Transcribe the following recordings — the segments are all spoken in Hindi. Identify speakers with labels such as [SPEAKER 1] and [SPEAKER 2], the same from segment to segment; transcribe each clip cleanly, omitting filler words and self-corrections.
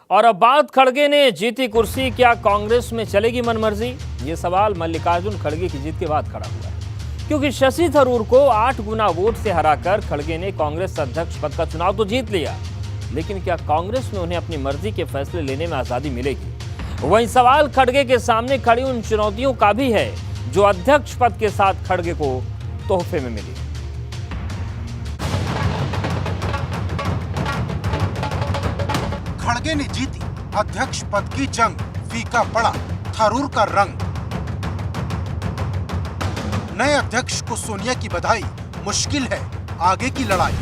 [SPEAKER 1] और अब बात खड़गे ने जीती कुर्सी, क्या कांग्रेस में चलेगी मनमर्जी? ये सवाल मल्लिकार्जुन खड़गे की जीत के बाद खड़ा हुआ है, क्योंकि शशि थरूर को 8 गुना वोट से हराकर खड़गे ने कांग्रेस अध्यक्ष पद का चुनाव तो जीत लिया, लेकिन क्या कांग्रेस में उन्हें अपनी मर्जी के फैसले लेने में आजादी मिलेगी? वहीं सवाल खड़गे के सामने खड़ी उन चुनौतियों का भी है जो अध्यक्ष पद के साथ खड़गे को तोहफे में मिली।
[SPEAKER 2] खड़गे ने जीती अध्यक्ष पद की जंग, फीका पड़ा थरूर का रंग। नए अध्यक्ष को सोनिया की बधाई, मुश्किल है आगे की लड़ाई।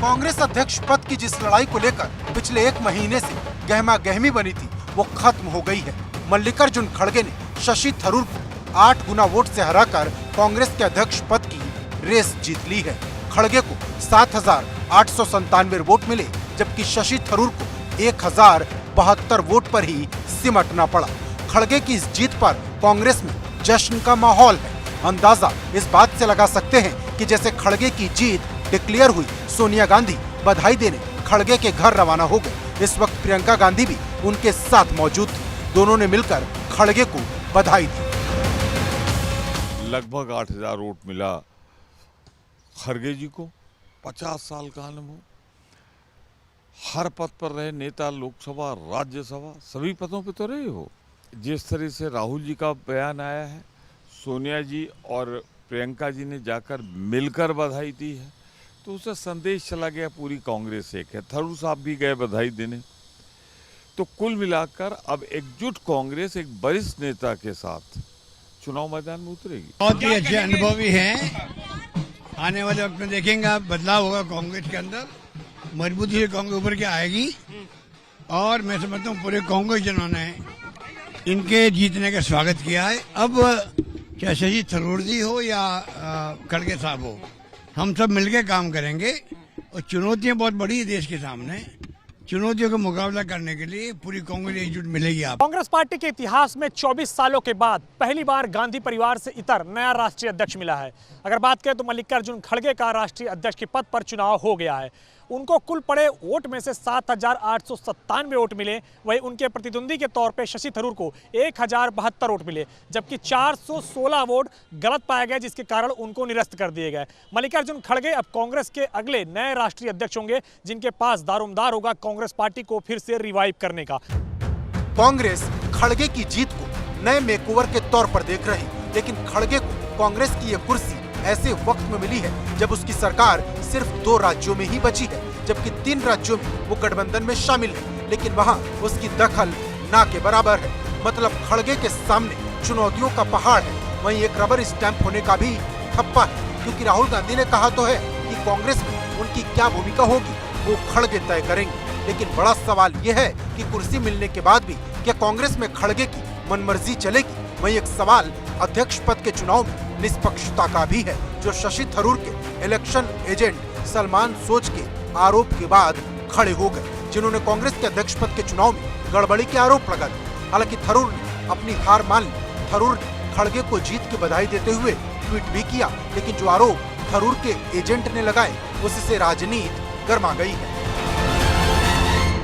[SPEAKER 2] कांग्रेस अध्यक्ष पद की जिस लड़ाई को लेकर पिछले 1 महीने से गहमा गहमी बनी थी, वो खत्म हो गई है। मल्लिकार्जुन खड़गे ने शशि थरूर को 8 गुना वोट से हराकर कांग्रेस के अध्यक्ष पद की रेस जीत ली है। खड़गे को 7,897 वोट मिले, जबकि शशि थरूर को 1,072 वोट पर ही सिमटना पड़ा। खड़गे की इस जीत पर कांग्रेस में जश्न का माहौल है। अंदाजा इस बात से लगा सकते हैं कि जैसे खड़गे की जीत डिक्लेयर हुई, सोनिया गांधी बधाई देने खड़गे के घर रवाना हो गए। इस वक्त प्रियंका गांधी भी उनके साथ मौजूद थी। दोनों ने मिलकर खड़गे को बधाई दी।
[SPEAKER 3] लगभग 8,000 वोट मिला खड़गे जी को। 50 साल का अनुभव, हर पद पर रहे नेता, लोकसभा, राज्यसभा, सभी पदों पे तो रहे हो। जिस तरह से राहुल जी का बयान आया है, सोनिया जी और प्रियंका जी ने जाकर मिलकर बधाई दी है, तो उसे संदेश चला गया पूरी कांग्रेस एक है। थरूर साहब भी गए बधाई देने। तो कुल मिलाकर अब एकजुट कांग्रेस एक वरिष्ठ नेता के साथ चुनाव मैदान में उतरेगी।
[SPEAKER 4] बहुत ही अच्छे अनुभवी हैं। आने वाले वक्त में देखेंगे आप, बदलाव होगा कांग्रेस के अंदर, मजबूती से कांग्रेस उभर के आएगी। और मैं समझता हूँ पूरे कांग्रेस जनों ने इनके जीतने का स्वागत किया है। अब चाहे शशि थरूर जी हो या खड़गे साहब हो, हम सब मिलकर काम करेंगे। और चुनौतियां बहुत बड़ी है देश के सामने। चुनौतियों का मुकाबला करने के लिए पूरी कांग्रेस एकजुट मिलेगी। आप
[SPEAKER 5] कांग्रेस पार्टी के इतिहास में 24 सालों के बाद पहली बार गांधी परिवार से इतर नया राष्ट्रीय अध्यक्ष मिला है। अगर बात करें तो मल्लिकार्जुन खड़गे का राष्ट्रीय अध्यक्ष के पद पर चुनाव हो गया है। उनको कुल पड़े वोट में से 7,897 वोट मिले। वहीं उनके प्रतिद्वंदी के तौर पे शशि थरूर को 1,072 वोट मिले, जबकि 416 वोट गलत पाए गए, जिसके कारण उनको निरस्त कर दिए गए। मल्लिकार्जुन खड़गे अब कांग्रेस के अगले नए राष्ट्रीय अध्यक्ष होंगे, जिनके पास दारोमदार होगा कांग्रेस पार्टी को फिर से रिवाइव करने का।
[SPEAKER 2] कांग्रेस खड़गे की जीत को नए मेकओवर के तौर पर देख रही, लेकिन खड़गे को कांग्रेस की ये कुर्सी ऐसे वक्त में मिली है जब उसकी सरकार सिर्फ 2 राज्यों में ही बची है, जबकि 3 राज्यों में वो गठबंधन में शामिल है, लेकिन वहाँ उसकी दखल ना के बराबर है। मतलब खड़गे के सामने चुनौतियों का पहाड़ है, वहीं एक रबर स्टैंप होने का भी ठप्पा है, क्योंकि राहुल गांधी ने कहा तो है कि कांग्रेस में उनकी क्या भूमिका होगी वो खड़गे तय करेंगे। लेकिन बड़ा सवाल ये है कि कुर्सी मिलने के बाद भी क्या कांग्रेस में खड़गे की मनमर्जी चलेगी? वहीं एक सवाल अध्यक्ष पद के चुनाव में निष्पक्षता का भी है, जो शशि थरूर के इलेक्शन एजेंट सलमान सोच के आरोप के बाद खड़े हो गए, जिन्होंने कांग्रेस के अध्यक्ष पद के चुनाव में गड़बड़ी के आरोप लगा दिए। हालांकि थरूर ने अपनी हार मान ली। थरूर ने खड़गे को जीत की बधाई देते हुए ट्वीट भी किया, लेकिन जो आरोप थरूर के एजेंट ने लगाए, उससे राजनीति गर्मा गई है।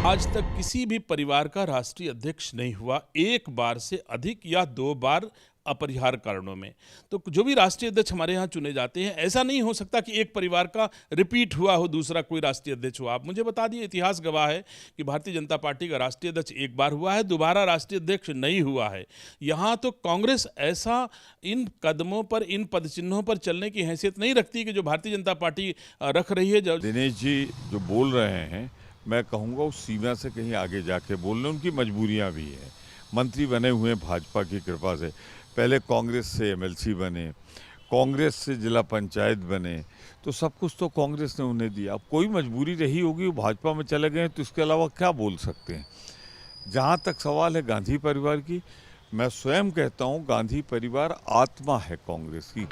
[SPEAKER 6] आज तक किसी भी परिवार का राष्ट्रीय अध्यक्ष नहीं हुआ, 1 बार से अधिक या 2 बार अपरिहार्य कारणों में। तो जो भी राष्ट्रीय अध्यक्ष हमारे यहाँ चुने जाते हैं, ऐसा नहीं हो सकता कि एक परिवार का रिपीट हुआ हो, दूसरा कोई राष्ट्रीय अध्यक्ष हुआ। आप मुझे बता दिए, इतिहास गवाह है कि भारतीय जनता पार्टी का राष्ट्रीय अध्यक्ष 1 बार हुआ है, दोबारा राष्ट्रीय अध्यक्ष नहीं हुआ है। यहाँ तो कांग्रेस ऐसा इन कदमों पर, इन पदचिन्हों पर चलने की हैसियत नहीं रखती कि जो भारतीय जनता पार्टी रख रही है।
[SPEAKER 3] दिनेश जी जो बोल रहे हैं, मैं कहूँगा उस सीमा से कहीं आगे जाके बोल रहे हैं। उनकी मजबूरियाँ भी हैं। मंत्री बने हुए हैं भाजपा की कृपा से, पहले कांग्रेस से एमएलसी बने, कांग्रेस से जिला पंचायत बने, तो सब कुछ तो कांग्रेस ने उन्हें दिया। अब कोई मजबूरी रही होगी, वो भाजपा में चले गए, तो इसके अलावा क्या बोल सकते हैं। जहाँ तक सवाल है गांधी परिवार की, मैं स्वयं कहता हूँ गांधी परिवार आत्मा है कांग्रेस की।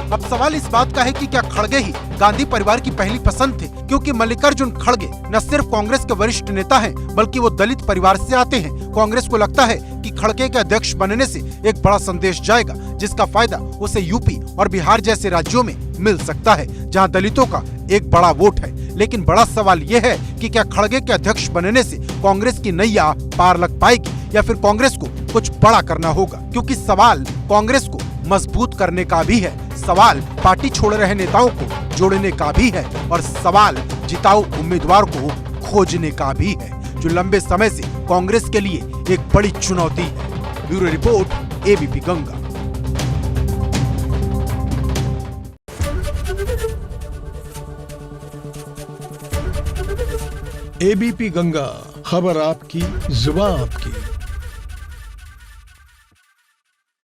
[SPEAKER 2] अब सवाल इस बात का है कि क्या खड़गे ही गांधी परिवार की पहली पसंद थे, क्योंकि मल्लिकार्जुन खड़गे न सिर्फ कांग्रेस के वरिष्ठ नेता हैं, बल्कि वो दलित परिवार से आते हैं। कांग्रेस को लगता है कि खड़गे के अध्यक्ष बनने से एक बड़ा संदेश जाएगा, जिसका फायदा उसे यूपी और बिहार जैसे राज्यों में मिल सकता है, जहां दलितों का एक बड़ा वोट है। लेकिन बड़ा सवाल यह है कि क्या खड़गे के अध्यक्ष बनने से कांग्रेस की नैया पार लग पाएगी या फिर कांग्रेस को कुछ बड़ा करना होगा, क्योंकि सवाल कांग्रेस को मजबूत करने का भी है, सवाल पार्टी छोड़ रहे नेताओं को जोड़ने का भी है और सवाल जिताऊ उम्मीदवार को खोजने का भी है, जो लंबे समय से कांग्रेस के लिए एक बड़ी चुनौती है। Bureau report, ABP Ganga.
[SPEAKER 7] ABP Ganga, खबर आपकी, जुबान आपकी।